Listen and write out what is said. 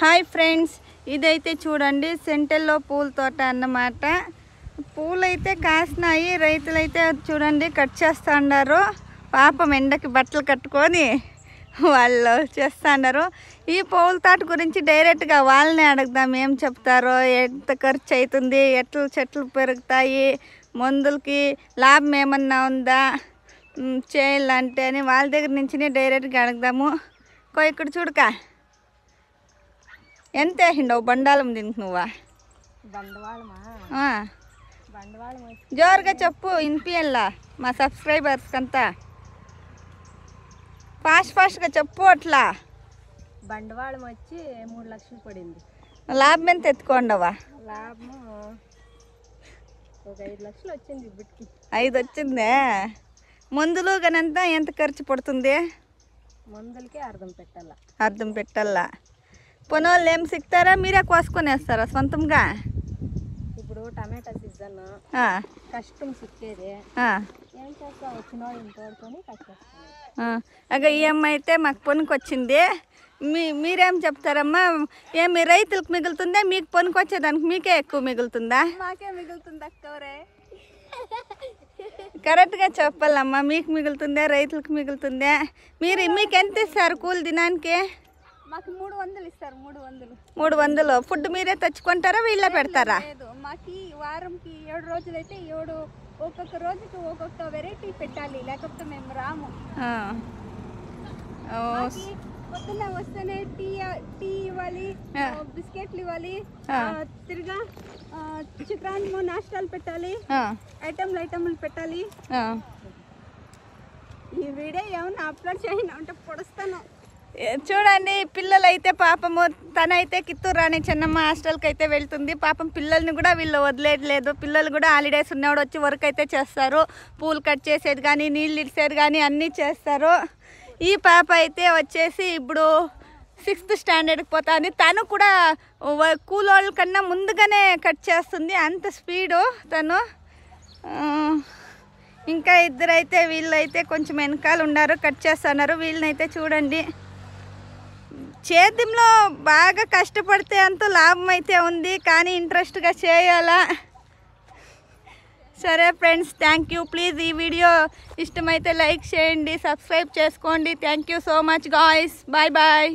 Hi friends, ఇదైతే చూడండి సెంటర్లో పూల తోట అన్నమాట. పూలైతే కాసినాయి. రైతులైతే చూడండి కట్ చేస్తూ ఉన్నారు. పాపం ఎండకి బట్టలు కట్టుకొని వాళ్ళు చేస్తూ ఉన్నారు. ఈ పూల తోట గురించి డైరెక్ట్గా వాళ్ళనే అడుగుదాం, ఏం చెప్తారో, ఎంత ఖర్చు అవుతుంది, ఎట్లా చెట్లు పెరుగుతాయి, మందులకి లాభం ఏమన్నా ఉందా చేయాలంటే అని వాళ్ళ దగ్గర నుంచి డైరెక్ట్గా అడుగుదాము. ఇక్కడ చూడక ఎంత వేసిండవు బండాలం దీనికి నువ్వా? జోరుగా చెప్పు, వినిపియల్లా మా సబ్స్క్రైబర్స్కి అంతా. ఫాస్ట్గా చెప్పు. అట్లా బండవాళం వచ్చి 3 లక్షలు పడింది. లాభం ఎంత ఎత్తుకోండవా? లాభం ఒక 5 లక్షలు వచ్చింది. ఇప్పటికి 5 వచ్చిందే. మందులు గనంతా ఎంత ఖర్చు పడుతుంది? మందులకి అర్థం పెట్టాలా. పొనోళ్ళు ఏం సిక్తారా, మీరే కోసుకొని వేస్తారా సొంతంగా? ఇప్పుడు టమాటా సీజన్ కష్టం సిక్కేది, ఏం చేస్తా వచ్చిన వాళ్ళని తోడుకొని కష్టం. అగ ఈఎంఐ అయితే మాకు పనికి వచ్చింది. మీరేం చెప్తారమ్మా? ఏమి రైతులకు మిగులుతుందా, మీకు పనికి వచ్చేదానికి మీకే ఎక్కువ మిగులుతుందా? మాకే మిగులుతుంది అక్కవరే. కరెక్ట్గా చెప్పాలమ్మా, మీకు మిగులుతుందా రైతులకు మిగులుతుందా? మీకు ఎంత ఇస్తారు కూలి దినానికి? మాకు 300 ఇస్తారు. 300. ఫుడ్ మీరే తెచ్చుకుంటారా, వీళ్ళే పెడతారా? మాకు వారంకి 7 రోజులైతే 7 ఒక్కొక్క రోజుకి ఒక్కొక్క వెరైటీ పెట్టాలి, లేకపోతే మేము రాము. పొద్దున్న వస్తేనే టీ ఇవ్వాలి, బిస్కెట్లు ఇవ్వాలి, తిరిగా చిత్రాన్నము నాష్టాలు పెట్టాలి, ఐటమ్లు పెట్టాలి. ఈ వీడియో ఏమన్నా అప్లోడ్ చేయను అంటే పొడుస్తాను. చూడండి, పిల్లలు అయితే పాపము తనైతే కిత్తూరు రాణి చెన్నమ్మ హాస్టల్కి అయితే వెళ్తుంది. పాపం పిల్లల్ని కూడా వీళ్ళు వదిలేయట్లేదు. పిల్లలు కూడా హాలిడేస్ ఉన్నవాడు వచ్చి వర్క్ అయితే చేస్తారు. పూలు కట్ చేసేది కానీ, నీళ్ళు ఇడిసేది కానీ అన్నీ చేస్తారు. ఈ పాప అయితే వచ్చేసి ఇప్పుడు 6th స్టాండర్డ్కి పోతుంది. తను కూడా కూలోళ్ళ కన్నా ముందుగానే కట్ చేస్తుంది, అంత స్పీడు తను. ఇంకా ఇద్దరైతే వీళ్ళైతే కొంచెం వెనకాల ఉన్నారు, కట్ చేస్తున్నారు. వీళ్ళనైతే చూడండి, చేద్యంలో బాగా కష్టపడితే అంత లాభం అయితే ఉంది, కానీ ఇంట్రెస్ట్గా చేయాలా. సరే ఫ్రెండ్స్, థ్యాంక్ యూ. ప్లీజ్ ఈ వీడియో ఇష్టమైతే లైక్ చేయండి, సబ్స్క్రైబ్ చేసుకోండి. Thank you so much guys. Bye bye.